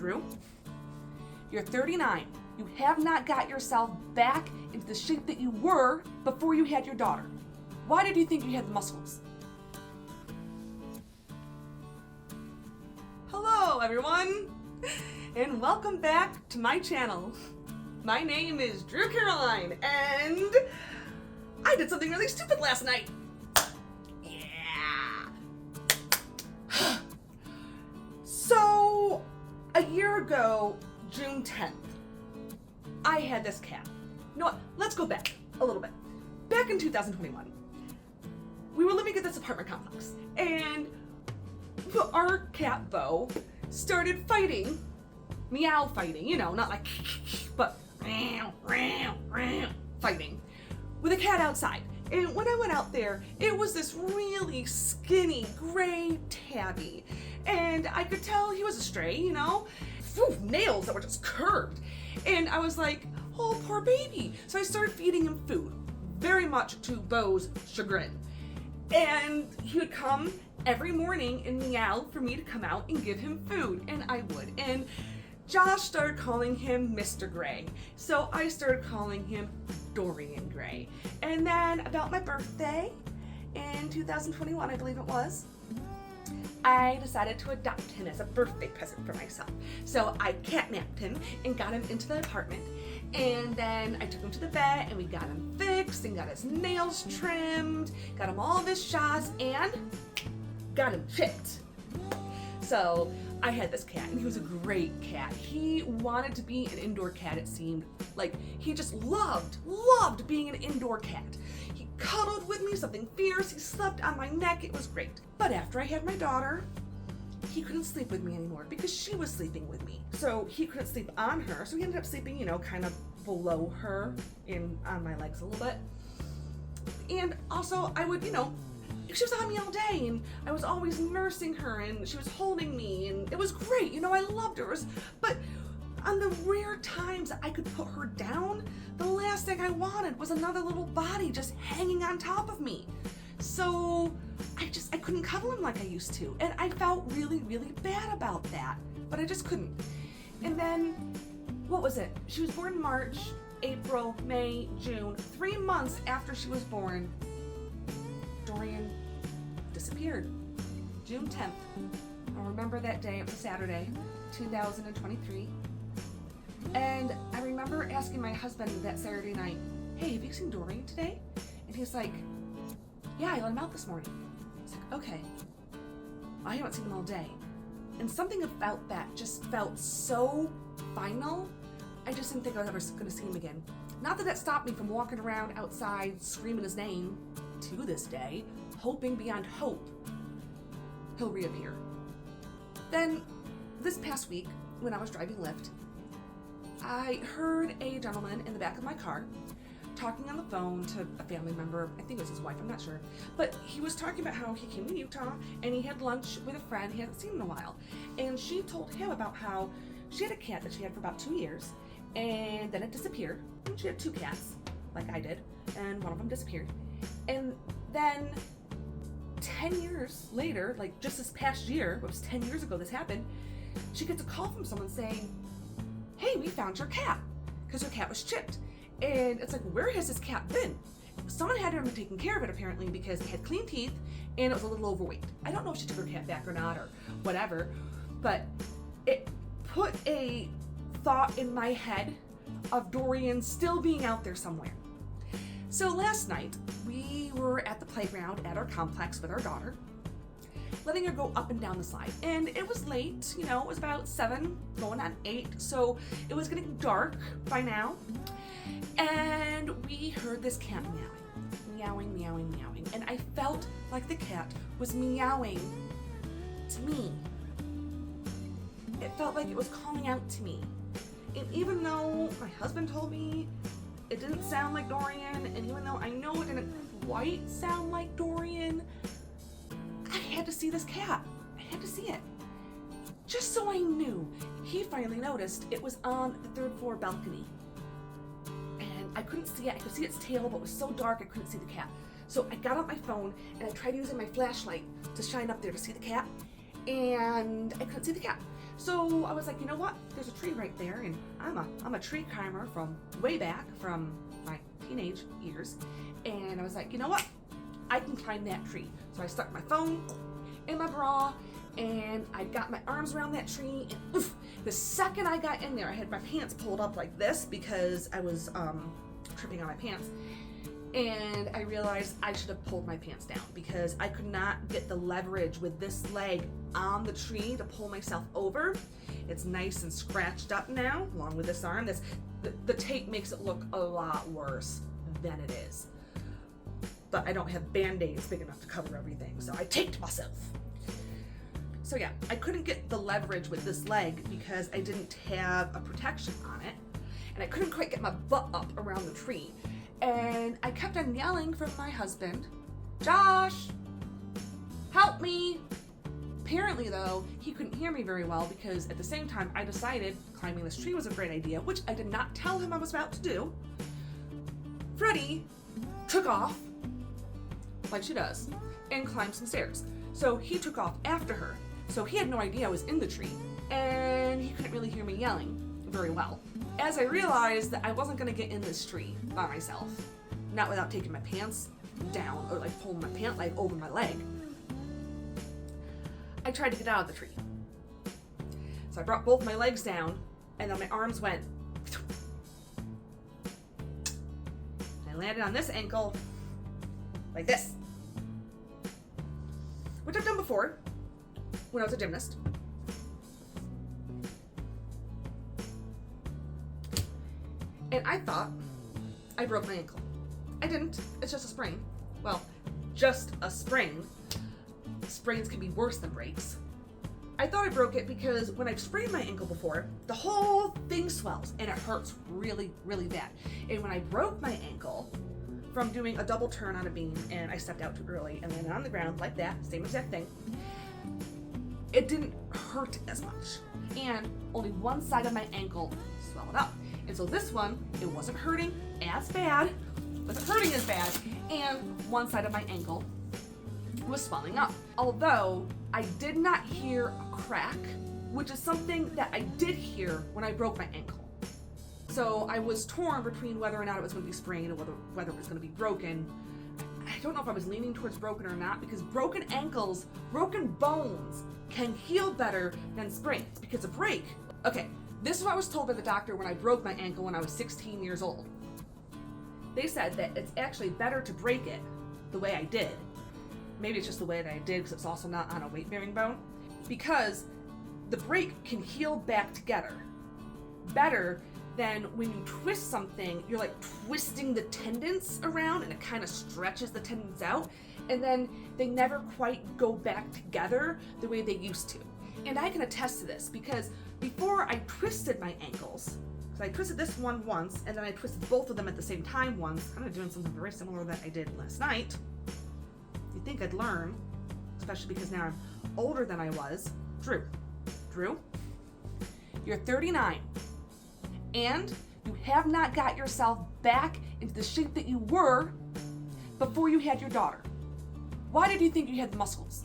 Drew, you're 39. You have not got yourself back into the shape that you were before you had your daughter. Why did you think you had the muscles? Hello, everyone, and welcome back to my channel. My name is Drew Caroline, and I did something really stupid last night. Yeah. So, a year ago, June 10th, I had this cat. You know what? Let's go back a little bit. Back in 2021, we were living at this apartment complex, and our cat, Bo, started fighting, meow fighting, you know, not like, but fighting, with a cat outside. And when I went out there, it was this really skinny gray tabby. And I could tell he was a stray, you know, nails that were just curved. And I was like, oh, poor baby. So I started feeding him food, very much to Bo's chagrin. And he would come every morning and meow for me to come out and give him food, and I would. And Josh started calling him Mr. Gray, so I started calling him Dorian Gray. And then about my birthday in 2021, I believe it was, I decided to adopt him as a birthday present for myself. So I catnapped him and got him into the apartment. And then I took him to the vet and we got him fixed and got his nails trimmed, got him all of his shots, and got him chipped. So I had this cat, and he was a great cat. He wanted to be an indoor cat, it seemed. Like, he just loved being an indoor cat. He cuddled with me, something fierce. He slept on my neck. It was great. But after I had my daughter, he couldn't sleep with me anymore because she was sleeping with me. So he couldn't sleep on her. So he ended up sleeping, you know, kind of below her on my legs a little bit. And also I would, you know, she was on me all day, and I was always nursing her, and she was holding me, and it was great. You know, I loved her. But on the rare times I could put her down, the last thing I wanted was another little body just hanging on top of me. So I couldn't cuddle him like I used to, and I felt really, really bad about that, but I just couldn't. And then, what was it? She was born in March, April, May, June. 3 months after she was born, Dorian disappeared. June 10th. I remember that day. It was a Saturday, 2023. And I remember asking my husband that Saturday night, hey, have you seen Dorian today? And he's like, yeah, I let him out this morning. I was like, okay. I haven't seen him all day. And something about that just felt so final. I just didn't think I was ever going to see him again. Not that stopped me from walking around outside screaming his name to this day, hoping beyond hope he'll reappear. Then, this past week, when I was driving Lyft, I heard a gentleman in the back of my car talking on the phone to a family member. I think it was his wife, I'm not sure. But he was talking about how he came to Utah and he had lunch with a friend he hadn't seen in a while. And she told him about how she had a cat that she had for about 2 years, and then it disappeared. And she had 2 cats, like I did, and one of them disappeared. And then 10 years later, like just this past year, it was 10 years ago this happened, she gets a call from someone saying, hey, we found your cat, because her cat was chipped. And it's like, where has this cat been? Someone had her taking care of it apparently because it had clean teeth and it was a little overweight. I don't know if she took her cat back or not or whatever, but it put a thought in my head of Dorian still being out there somewhere. So last night, we were at the playground at our complex with our daughter, letting her go up and down the slide. And it was late, you know, it was about 7, going on 8, so it was getting dark by now. And we heard this cat meowing, meowing, meowing. And I felt like the cat was meowing to me. It felt like it was calling out to me. And even though my husband told me it didn't sound like Dorian, and even though I know it didn't quite sound like Dorian, I had to see this cat. I had to see it. Just so I knew. He finally noticed it was on the 3rd floor balcony. And I couldn't see it. I could see its tail, but it was so dark I couldn't see the cat. So I got out my phone and I tried using my flashlight to shine up there to see the cat. And I couldn't see the cat. So I was like, you know what? There's a tree right there, and I'm a tree climber from way back from my teenage years. And I was like, you know what? I can climb that tree. So I stuck my phone in my bra, and I got my arms around that tree, and oof, the second I got in there, I had my pants pulled up like this because I was tripping on my pants. And I realized I should have pulled my pants down because I could not get the leverage with this leg on the tree to pull myself over. It's nice and scratched up now, along with this arm. The tape makes it look a lot worse than it is. But I don't have Band-Aids big enough to cover everything, so I taped myself. So yeah, I couldn't get the leverage with this leg because I didn't have a protection on it, and I couldn't quite get my butt up around the tree. And I kept on yelling from my husband, Josh, help me. Apparently though, he couldn't hear me very well because at the same time I decided climbing this tree was a great idea, which I did not tell him I was about to do. Freddie took off, like she does, and climbed some stairs. So he took off after her. So he had no idea I was in the tree, and he couldn't really hear me yelling very well. As I realized that I wasn't gonna get in this tree by myself, not without taking my pants down or like pulling my pant leg over my leg, I tried to get out of the tree. So I brought both my legs down, and then my arms went. I landed on this ankle like this, which I've done before when I was a gymnast. And I thought I broke my ankle. I didn't. It's just a sprain. Well, just a sprain. Sprains can be worse than breaks. I thought I broke it because when I've sprained my ankle before, the whole thing swells and it hurts really, really bad. And when I broke my ankle from doing a double turn on a beam and I stepped out too early and landed on the ground like that, same exact thing, it didn't hurt as much. And only one side of my ankle swelled up. And so this one, it wasn't hurting as bad, wasn't hurting as bad, and one side of my ankle was swelling up. Although I did not hear a crack, which is something that I did hear when I broke my ankle. So I was torn between whether or not it was going to be sprained or whether it was going to be broken. I don't know if I was leaning towards broken or not, because broken ankles, broken bones can heal better than sprains, because a break, okay, this is what I was told by the doctor when I broke my ankle when I was 16 years old. They said that it's actually better to break it the way I did. Maybe it's just the way that I did because it's also not on a weight-bearing bone. Because the break can heal back together better than when you twist something, you're like twisting the tendons around and it kind of stretches the tendons out, and then they never quite go back together the way they used to. And I can attest to this because before I twisted my ankles, because I twisted this one once and then I twisted both of them at the same time once, kind of doing something very similar that I did last night. You'd think I'd learn, especially because now I'm older than I was. Drew, you're 39 and you have not got yourself back into the shape that you were before you had your daughter. Why did you think you had the muscles?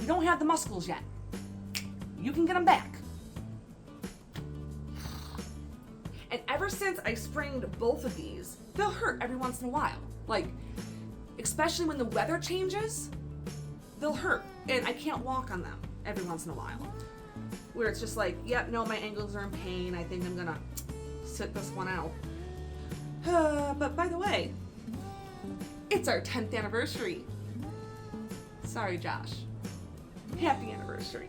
You don't have the muscles yet. You can get them back. And ever since I sprained both of these, they'll hurt every once in a while. Like, especially when the weather changes, they'll hurt. And I can't walk on them every once in a while. Where it's just like, yep, no, my ankles are in pain. I think I'm gonna sit this one out. But by the way, it's our 10th anniversary. Sorry, Josh. Happy anniversary.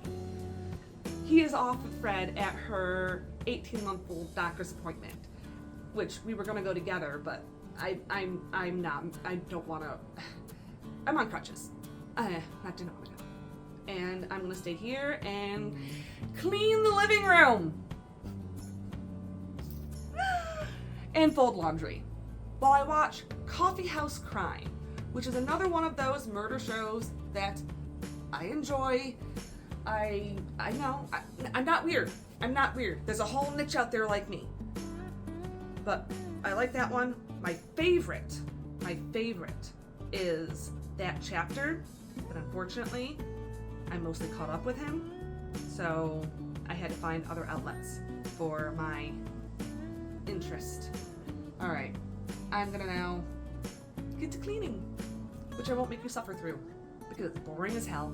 He is off with Fred at her 18-month-old doctor's appointment, which we were gonna go together, but I'm not. I don't wanna. I'm on crutches. Not doing it. And I'm gonna stay here and clean the living room and fold laundry while I watch Coffee House Crime, which is another one of those murder shows that I enjoy. I know, I'm not weird. I'm not weird. There's a whole niche out there like me. But I like that one. My favorite is that chapter, but unfortunately, I'm mostly caught up with him, so I had to find other outlets for my interest. Alright, I'm gonna now get to cleaning, which I won't make you suffer through, because it's boring as hell.